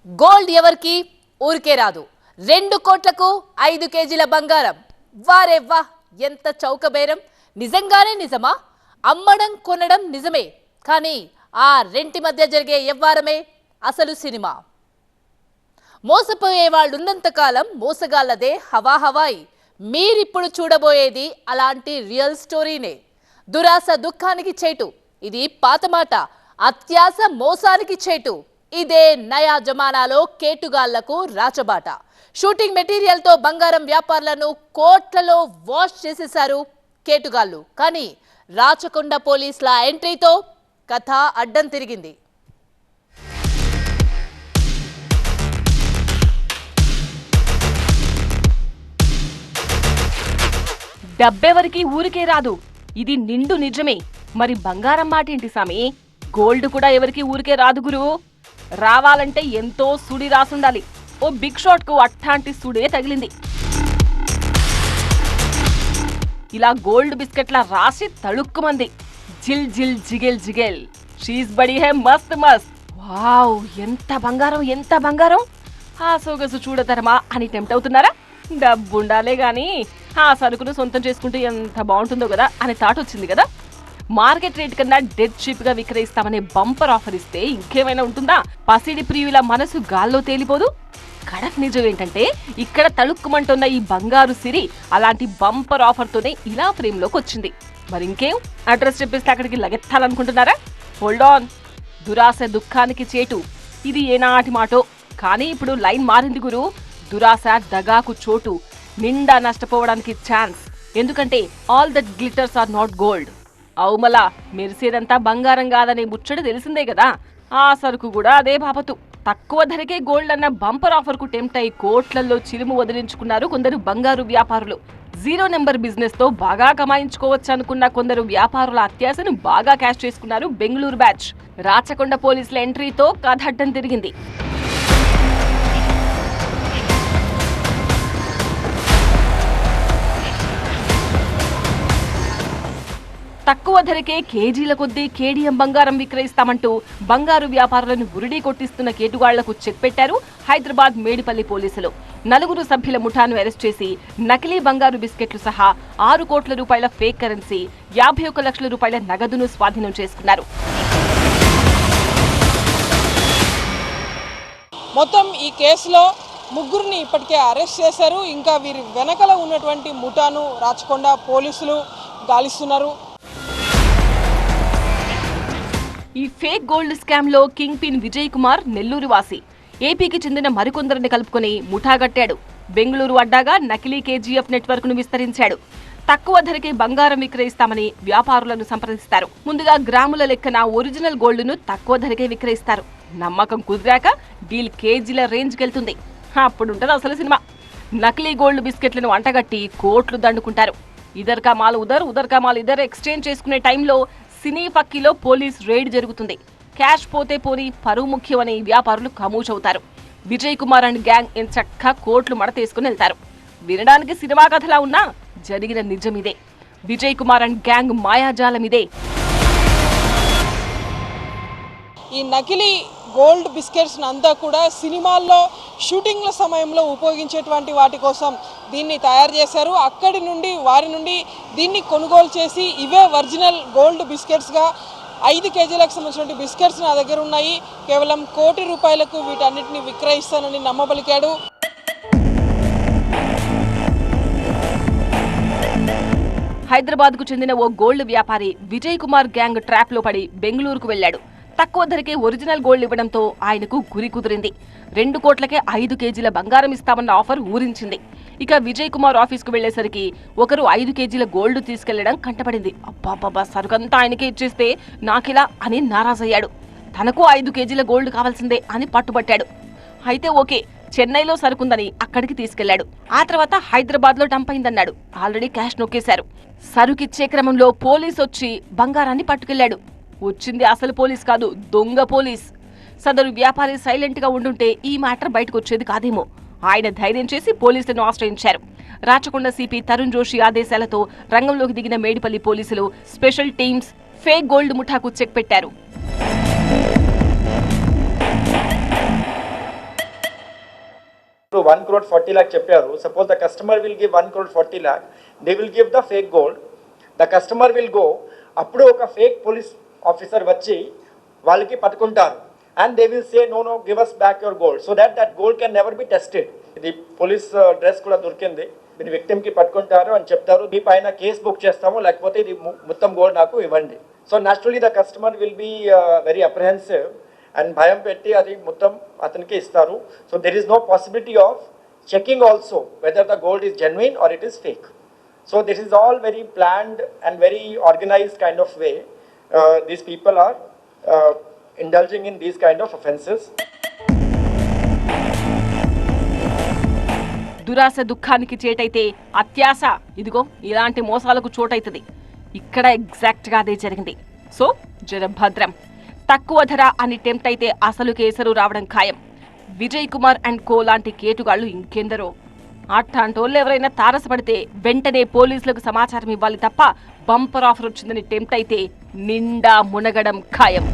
Gold ఎవరికి ఊరికే రాదు. 2 కోట్లకు 5 కేజీల బంగారం. వారే వా, ఎంత చౌక బేరం! నిజంగానే నిజమా? అమ్మడం కొనడం నిజమే, కానీ ఆ రెంటి మధ్య జరిగే వ్యవహారమే అసలు సినిమా. మోసపోయే వాళ్ళున్నంత కాలం మోసగాళ్లదే హవాహవాయి. మీరిప్పుడు చూడబోయేది అలాంటి రియల్ స్టోరీనే. దురాశ దుఃఖానికి చేటు, ఇది పాత మాట. అత్యాశ మోసానికి చేటు, ఇదే నయా జమానాలో కేటుగాళ్లకు రాచబాట. షూటింగ్ మెటీరియల్ తో బంగారం వ్యాపారులను కోట్లలో వాష్ చేసేశారు కేటుగాళ్లు. కానీ రాచకొండ పోలీసుల ఎంట్రీతో కథ అడ్డం తిరిగింది. డబ్బెవరికి ఊరికే రాదు, ఇది నిండు నిజమే. మరి బంగారం మాటేంటి సామి? గోల్డ్ కూడా ఎవరికి ఊరికే రాదు గురు. రావాలంటే ఎంతో సుడి రాసుండాలి. ఓ బిగ్ షాట్ కు అట్టాంటి సుడే తగిలింది. ఇలా గోల్డ్ బిస్కెట్ల రాసి తళుక్కుమంది. జిల్ జిల్ జిగెల్ జిగెల్, షీస్ బడి హే మస్త్ మస్త్. వావ్, ఎంత బంగారం, ఎంత బంగారం! ఆ సొగసు చూడతరమా అని టెంప్ట్ అవుతున్నారా? డబ్బుండాలే గాని ఆ సరుకును సొంతం చేసుకుంటే ఎంత బాగుంటుందో కదా అని థాట్ వచ్చింది కదా. మార్కెట్ రేట్ కన్నా డెడ్ చీప్ గా విక్రయిస్తామనే బంపర్ ఆఫర్ ఇస్తే ఇంకేమైనా ఉంటుందా? పసిడి ప్రియుల మనసు గాల్లో తేలిపోదు. కడక్ నిజం ఏంటంటే, ఇక్కడ తళుక్కుమంటున్న ఈ బంగారు సిరి అలాంటి బంపర్ ఆఫర్ తోనే ఇలా ఫ్రేమ్ లోకి వచ్చింది. మరి ఇంకేం, అడ్రస్ చెప్పేస్తే అక్కడికి లగెత్తాలనుకుంటున్నారా? Hold on. దురాశ దుఃఖానికి చేటు, ఇది ఏనాటి మాటో. కానీ ఇప్పుడు లైన్ మారింది గురు. దురాశ దగాకు చోటు, నిండా నష్టపోవడానికి ఛాన్స్. ఎందుకంటే all that glitters are not gold. అవుమలా, మెరిసేదంతా బంగారం కాదనే ముచ్చట తెలిసిందే కదా. ఆ సరుకు కూడా అదే బాపతు. తక్కువ ధరకే గోల్డ్ అన్న బంపర్ ఆఫర్ కు టెంప్ట్ అయి కోట్లల్లో చిలుము వదిలించుకున్నారు కొందరు బంగారు వ్యాపారులు. 0 నెంబర్ బిజినెస్ తో బాగా కమాయించుకోవచ్చు అనుకున్న కొందరు వ్యాపారుల అత్యాశను బాగా క్యాష్ చేసుకున్నారు బెంగళూరు బ్యాచ్. రాచకొండ పోలీసుల ఎంట్రీతో కథ అడ్డం తిరిగింది. తక్కువ ధరకే కేజీల కొద్దీ కేడిఎం బంగారం విక్రయిస్తామంటూ బంగారు వ్యాపారులను బురిడీ కొట్టిస్తున్న కేటుగాళ్లకు చెక్ పెట్టారు హైదరాబాద్ మేడిపల్లి పోలీసులు. 4 సభ్యుల ముఠాను అరెస్ట్ చేసి నకిలీ బంగారు బిస్కెట్లు సహా 6 కోట్ల రూపాయల ఫేక్ కరెన్సీ, 51 లక్షల రూపాయల నగదును స్వాధీనం చేసుకున్నారు. మొత్తం ఈ కేసులో 3 ఇప్పటికే అరెస్ట్ చేశారు. ఇంకా వీరి వెనకల ఉన్నటువంటి ముఠాను రాచకొండ పోలీసులు గాలిస్తున్నారు. ఈ ఫేక్ గోల్డ్ స్కామ్ లో కింగ్ పిన్ విజయ్ కుమార్ నెల్లూరు వాసి. ఏపీకి చెందిన మరికొందరిని కలుపుకొని ముఠాగట్టాడు. బెంగళూరు అడ్డాగా నకిలీ కేజీఎఫ్ నెట్వర్క్ ను విస్తరించాడు. తక్కువ ధరకే బంగారం విక్రయిస్తామని వ్యాపారులను సంప్రదిస్తారు. ముందుగా గ్రాముల లెక్కన ఒరిజినల్ గోల్డ్ ను తక్కువ ధరకే విక్రయిస్తారు. నమ్మకం కుదిరాక డీల్ కేజీల రేంజ్ కెళ్తుంది. అప్పుడుంటది అసలు సినిమా. నకిలీ గోల్డ్ బిస్కెట్లను అంటగట్టి కోట్లు దండుకుంటారు. ఇదర్ కా మాల్ ఉదర్, ఉదర్ కా మాల్ ఇదర్ ఎక్స్చేంజ్ చేసుకునే టైంలో సినీ ఫక్కీలో పోలీస్ రైడ్ జరుగుతుంది. క్యాష్ పోతే పోని, పరువు ముఖ్యమని వ్యాపారులు ఖమూచవుతారు. విజయ్ కుమార్ అండ్ గ్యాంగ్ ఎంచక్కా కోట్లు మడతేసుకుని వెళ్తారు. వినడానికి సినిమా కథలా ఉన్నా జరిగిన నిజమిదే. విజయ్ కుమార్ అండ్ గ్యాంగ్ మాయాజాలమిదే. ఈ నకిలీ గోల్డ్ బిస్కెట్స్ అంతా కూడా సినిమాల్లో షూటింగ్ల సమయంలో ఉపయోగించేటువంటి వాటి కోసం దీన్ని తయారు చేశారు. అక్కడి నుండి వారి నుండి దీన్ని కొనుగోలు చేసి ఇవే ఒరిజినల్ గోల్డ్ బిస్కెట్స్గా 5 కేజీలకు సంబంధించిన బిస్కెట్స్ నా దగ్గర ఉన్నాయి, కేవలం 1 కోటి రూపాయలకు వీటన్నిటిని విక్రయిస్తానని నమ్మబలికాడు. హైదరాబాద్ కు చెందిన ఓ గోల్డ్ వ్యాపారి విజయ్ కుమార్ గ్యాంగ్ ట్రాప్ లో పడి బెంగళూరుకు వెళ్లాడు. తక్కువ ధరకే ఒరిజినల్ గోల్డ్ ఇవ్వడంతో ఆయనకు గురి కుదిరింది. 2 కోట్లకే 5 కేజీల బంగారం ఇస్తామన్న ఆఫర్ ఊరించింది. ఇక విజయ్ కుమార్ ఆఫీస్ కు వెళ్లేసరికి ఒకరు 5 కేజీల గోల్డ్ తీసుకెళ్లడం కంటపడింది. అబ్బాబ్బా, సరుకంతా ఆయనకే ఇచ్చేస్తే నాకిలా అని నారాజయ్యాడు. తనకు 5 కేజీల గోల్డ్ కావాల్సిందే అని పట్టుబట్టాడు. అయితే ఓకే, చెన్నైలో సరుకుందని అక్కడికి తీసుకెళ్లాడు. ఆ తర్వాత హైదరాబాద్ లో డంప్ అయిందన్నాడు. ఆల్రెడీ క్యాష్ నొక్కేశారు. సరుకిచ్చే క్రమంలో పోలీస్ వచ్చి బంగారాన్ని పట్టుకెళ్లాడు. వచ్చింది అసలు పోలీస్ కాదు, దొంగ పోలీస్. సదరు వ్యాపారి సైలెంట్ గా ఉండుంటే ఈ మ్యాటర్ బయటకు వచ్చేది కాదేమో. ఆయన ధైర్యం చేసి పోలీసులను ఆశ్రయించారు. రాచకొండ సిపి తరుణ్ జోషి ఆదేశాలతో రంగంలోకి దిగిన మేడిపల్లి పోలీసులు స్పెషల్ టీమ్స్ ఫేక్ గోల్డ్ ముఠాకు చెక్ పెట్టారు. 1 crore 40 lakh చెప్పారు. Suppose the customer will give 1 crore 40 lakh, they will give the fake gold. The customer will go, అప్పుడు ఒక ఫేక్ పోలీస్ ఆఫీసర్ వచ్చి వాళ్ళకి పట్టుకుంటారు. And they will say no give us back your gold, so that gold can never be tested. ఇది police dress కూడా దొరికింది. మీరు విక్టిమ్కి పట్టుకుంటారు అని చెప్తారు, మీ పైన కేసు బుక్ చేస్తాము, లేకపోతే ఇది మొత్తం గోల్డ్ నాకు ఇవ్వండి. So naturally the customer will be very apprehensive and భయం పెట్టి అది మొత్తం అతనికి ఇస్తారు. So there is no possibility of checking also whether the gold is genuine or it is fake. So this is all very planned and very organized kind of way. These people are indulging in these kind of offences. దురాశ దుఃఖానికి చేటైతే అత్యాశ ఇదిగో ఇలాంటి మోసాలకు చోటైతుంది. ఇక్కడ exact గా అదే జరిగింది. సో జరభద్రం. తక్కువ ధర అని టెంప్ట్ అయితే అసలు కేసరు రావడం ఖాయం. విజయ్ కుమార్ అండ్ కో లాంటి కేటుగాళ్లు ఇంకెందరో. అట్లాంటోళ్ళు ఎవరైనా తారసపడితే వెంటనే పోలీసులకు సమాచారం ఇవ్వాలి తప్ప బంపర్ ఆఫర్ వచ్చిందని టెంప్ట్ అయితే నిండా మునగడం ఖాయం.